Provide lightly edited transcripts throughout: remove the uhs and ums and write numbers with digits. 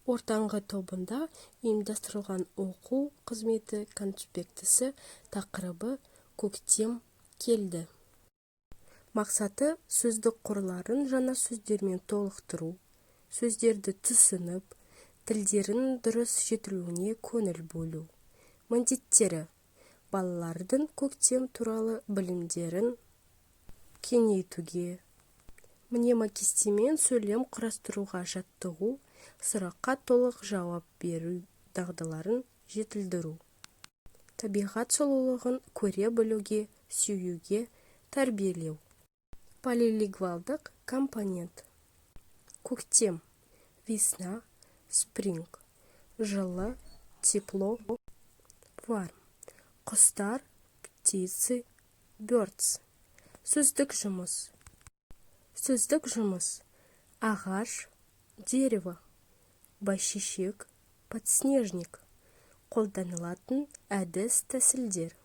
ортаңғы тобында ұйымдастырылған оқу қызметі конспектісі тақырыбы көктем келді. Мақсаты сөздік қорларын жаңа сөздермен толықтыру, сөздерді түсініп, тілдерін дұрыс жетілуіне көңіл бөлу. Міндеттері: балалардың көктем туралы білімдерін кеңейтуге, мнемокестемен сөйлем құрастыруға жаттығу, сұраққа толық жауап беру дағдыларын жетілдіру. Табиғат сұлулығын көре білуге, сүюге тәрбиелеу. Полилингвалдық компонент. Көктем, весна, спринг, жылы, тепло, варм. Құстар, птицы, birds. Сөздік жұмыс. Сөздік жұмыс: ағаш, дерево, бәйшешек, подснежник. Қолданылатын әдіс тәсілдер: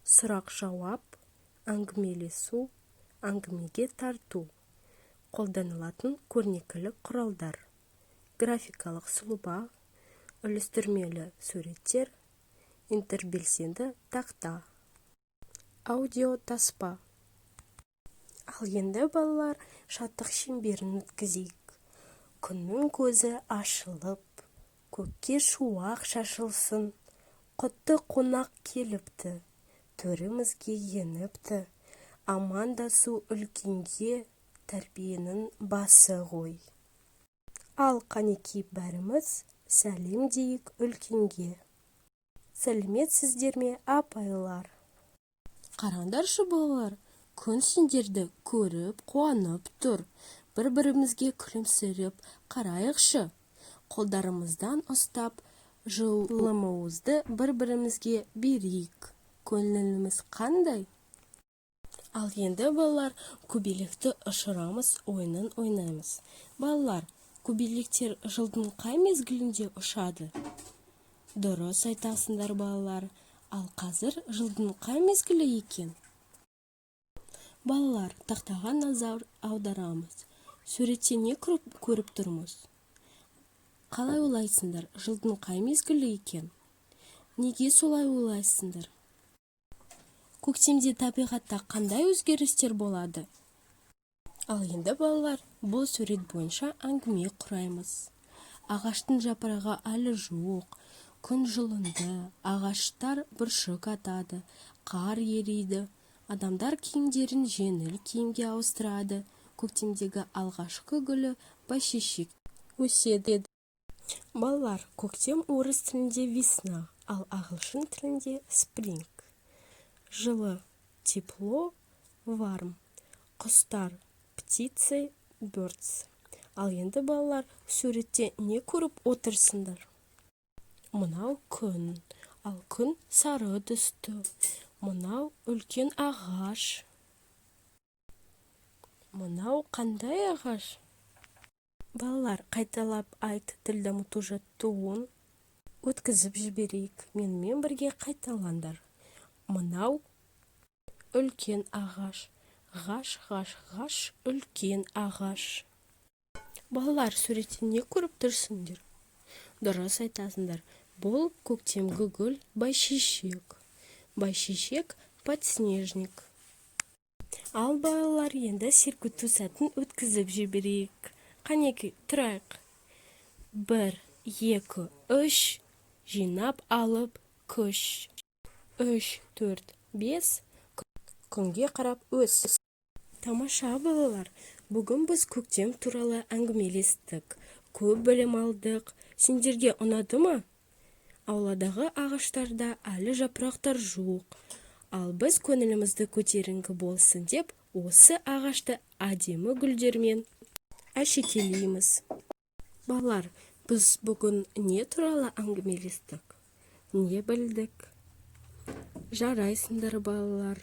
сұрақ-жауап, әңгімелесу, әңгімеге тарту. Қолданылатын көрнекілік құралдар: графикалық сұлба, үлістірмелі суреттер, интербелсенді тақта. Аудио таспа. Ал енді балалар, шаттық шеңберін өткізейік. Күннің көзі ашылып, көкке шуақ шашылсын, құтты қонақ келіпті, төрімізге еніпті. Амандасу үлкенге тәрбиенің басы ғой. Ал қанекей бәріміз сәлем дейік үлкенге. Сәлеметсіздер ме, апайлар? Қараңдаршы балалар, күн сендерді көріп, қуанып тұр. Бір-бірімізге күлімсіреп қарайықшы. Қолдарымыздан ұстап, жылымызды бір-бірімізге берейік. Көңіліміз қандай? Ал енді балалар, көбелекті ұшырамыз, ойынын ойнаймыз. Балалар, көбелектер жылдың қай мезгілінде ұшады? Дұрыс айтасыңдар балалар. Ал қазір жылдың қай мезгілі екен? Балалар, тақтаға назар аударамыз. Суретте не көріп тұрмыз? Қалай ойлайсыңдар, жылдың қай мезгілі екен? Неге солай ойлайсыңдар? Көктемде табиғатта қандай өзгерістер болады? Ал енді балалар, бұл сурет бойынша әңгіме құраймыз. Ағаштың жапырағы әлі жоқ, күн жылынды, ағаштар бүршік атады, қар ериді. Адамдар киімдерін жеңіл киімге ауыстырады. Көктемдегі алғашқы гүлі бәйшешек өседі. Балалар, көктем орыс тілінде весна, ал ағылшын тілінде спринг. Жылы, тепло, варм. Құстар, птицы, birds. Ал енді балалар, суретте не көріп отырсыңдар? Мынау күн, ал күн сары түсті. Мынау үлкен ағаш. Мынау қандай ағаш? Балалар, қайталап айт, тілді ұмыту жаттығуын өткізіп жіберейік. Менімен бірге қайталаңдар. Мынау үлкен ағаш. Ғаш, ғаш, ғаш, үлкен ағаш. Балалар, суретте не көріп тұрсыңдар? Дұрыс айтасыңдар. Бұл көктемгі гүл бәйшешек. Бәйшешек подснежник. Ал балалар, енді сергіту сәтін өткізіп жіберейік. Қанекей, тұрайық. 1, 2, 3, жинап алып күш. 3, 4, 5, күнге қарап өс. Тамаша балалар, бүгін біз көктем туралы әңгімелестік. Көп білім алдық. Сендерге ұнады ма? Ауладағы ағаштарда әлі жапырақтар жоқ. Ал біз көңілімізді көтеріңкі болсын деп, осы ағашты әдемі гүлдермен әшекейлейміз. Балалар, біз бүгін не туралы әңгімелестік? Не білдік? Жарайсыңдар балалар.